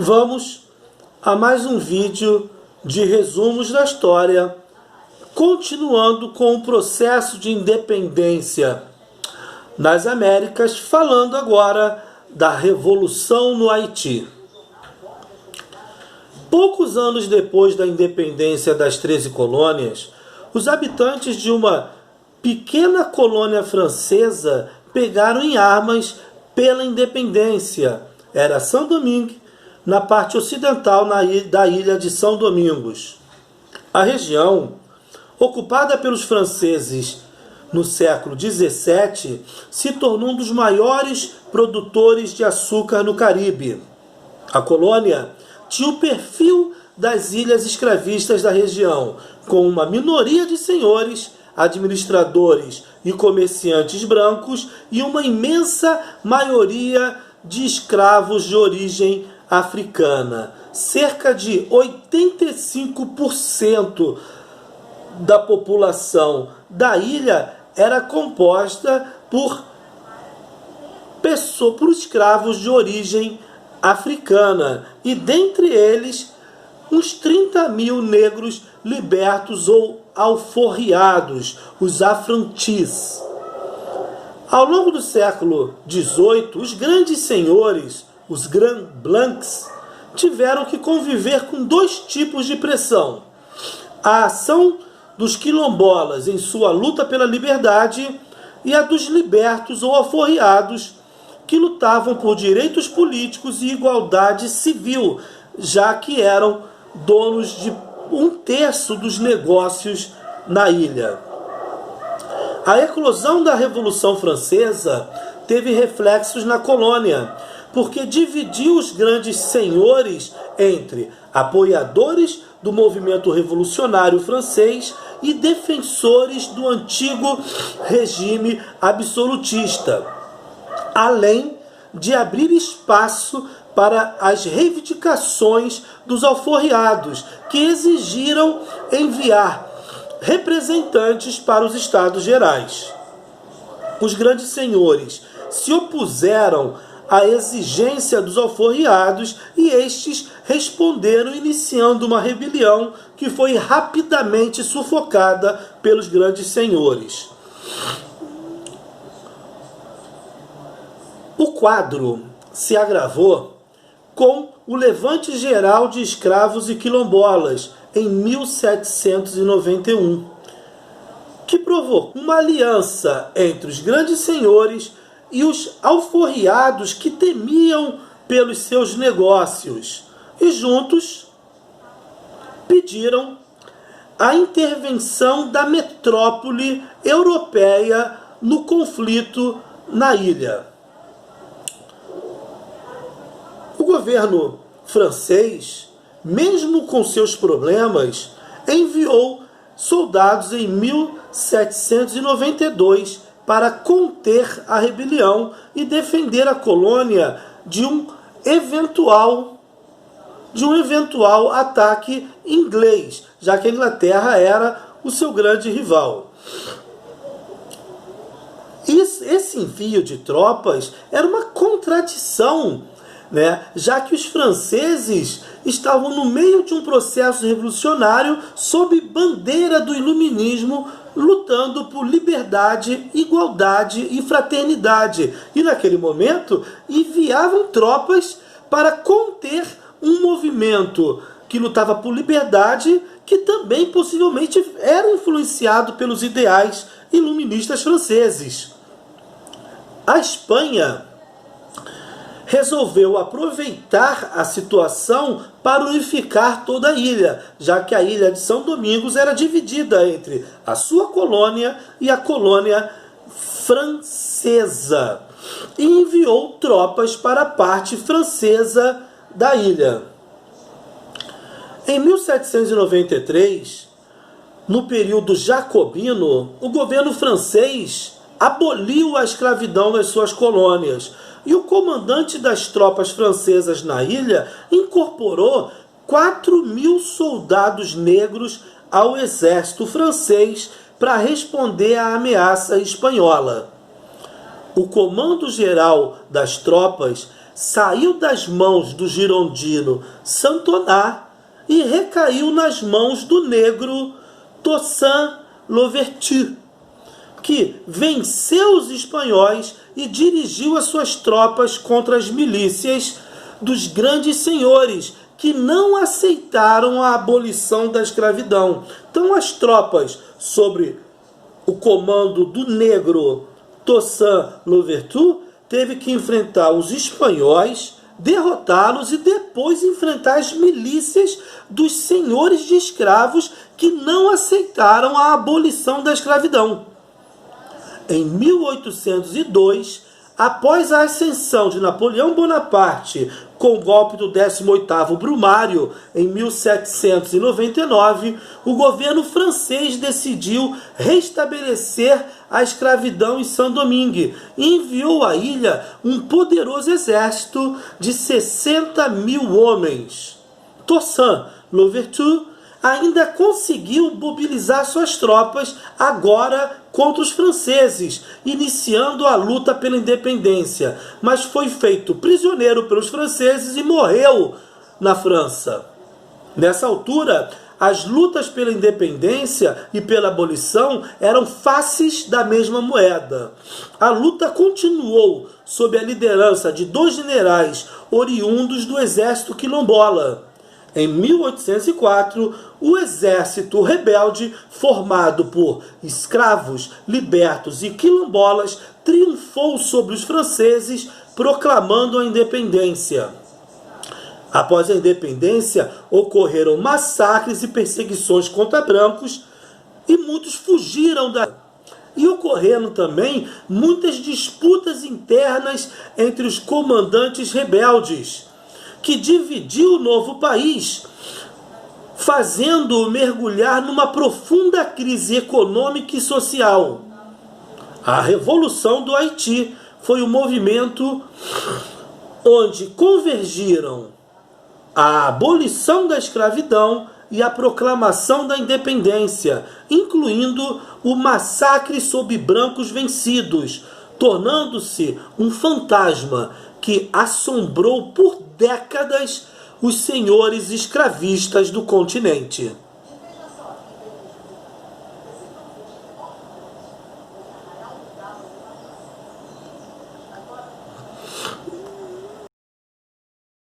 Vamos a mais um vídeo de resumos da história, continuando com o processo de independência nas Américas, falando agora da Revolução no Haiti. Poucos anos depois da independência das 13 colônias, os habitantes de uma pequena colônia francesa pegaram em armas pela independência. Era Saint-Domingue, na parte ocidental da ilha de São Domingos. A região, ocupada pelos franceses no século XVII, se tornou um dos maiores produtores de açúcar no Caribe. A colônia tinha o perfil das ilhas escravistas da região, com uma minoria de senhores, administradores e comerciantes brancos e uma imensa maioria de escravos de origem africana. Cerca de 85% da população da ilha era composta por escravos de origem africana, e dentre eles uns 30 mil negros libertos ou alforriados, os affranchis. Ao longo do século XVIII, os grandes senhores, os Grands Blancs, tiveram que conviver com dois tipos de pressão: a ação dos quilombolas em sua luta pela liberdade e a dos libertos ou alforriados, que lutavam por direitos políticos e igualdade civil, já que eram donos de 1/3 dos negócios na ilha. A eclosão da Revolução Francesa teve reflexos na colônia, porque dividiu os grandes senhores entre apoiadores do movimento revolucionário francês e defensores do antigo regime absolutista, além de abrir espaço para as reivindicações dos alforriados, que exigiram enviar representantes para os Estados Gerais. Os grandes senhores se opuseram à exigência dos alforriados e estes responderam iniciando uma rebelião que foi rapidamente sufocada pelos grandes senhores. O quadro se agravou com o levante geral de escravos e quilombolas em 1791, que provocou uma aliança entre os grandes senhores e os alforriados que temiam pelos seus negócios, e juntos pediram a intervenção da metrópole europeia no conflito na ilha. O governo francês, mesmo com seus problemas, enviou soldados em 1792 para conter a rebelião e defender a colônia de um eventual ataque inglês, já que a Inglaterra era o seu grande rival. Esse envio de tropas era uma contradição, já que os franceses estavam no meio de um processo revolucionário sob bandeira do iluminismo, lutando por liberdade, igualdade e fraternidade. E naquele momento enviavam tropas para conter um movimento que lutava por liberdade, que também possivelmente era influenciado pelos ideais iluministas franceses. A Espanha resolveu aproveitar a situação para unificar toda a ilha, já que a ilha de São Domingos era dividida entre a sua colônia e a colônia francesa, e enviou tropas para a parte francesa da ilha. Em 1793, no período jacobino, o governo francês aboliu a escravidão nas suas colônias, e o comandante das tropas francesas na ilha incorporou 4.000 soldados negros ao exército francês para responder à ameaça espanhola. o comando geral das tropas saiu das mãos do girondino Santoná e recaiu nas mãos do negro Toussaint Louverture, que venceu os espanhóis e dirigiu as suas tropas contra as milícias dos grandes senhores, que não aceitaram a abolição da escravidão. Então as tropas sob o comando do negro Toussaint Louverture teve que enfrentar os espanhóis, derrotá-los e depois enfrentar as milícias dos senhores de escravos que não aceitaram a abolição da escravidão. Em 1802, após a ascensão de Napoleão Bonaparte com o golpe do 18º Brumário em 1799, o governo francês decidiu restabelecer a escravidão em Saint-Domingue e enviou à ilha um poderoso exército de 60.000 homens. Toussaint Louverture ainda conseguiu mobilizar suas tropas agora contra os franceses, iniciando a luta pela independência, mas foi feito prisioneiro pelos franceses e morreu na França. Nessa altura, as lutas pela independência e pela abolição eram faces da mesma moeda. A luta continuou sob a liderança de 2 generais oriundos do exército quilombola. Em 1804, o exército rebelde, formado por escravos, libertos e quilombolas, triunfou sobre os franceses, proclamando a independência. Após a independência, ocorreram massacres e perseguições contra brancos e muitos fugiram da... E ocorreram também muitas disputas internas entre os comandantes rebeldes, que dividiu o novo país, fazendo-o mergulhar numa profunda crise econômica e social. A Revolução do Haiti foi um movimento onde convergiram a abolição da escravidão e a proclamação da independência, incluindo o massacre sobre brancos vencidos, tornando-se um fantasma que assombrou por décadas os senhores escravistas do continente.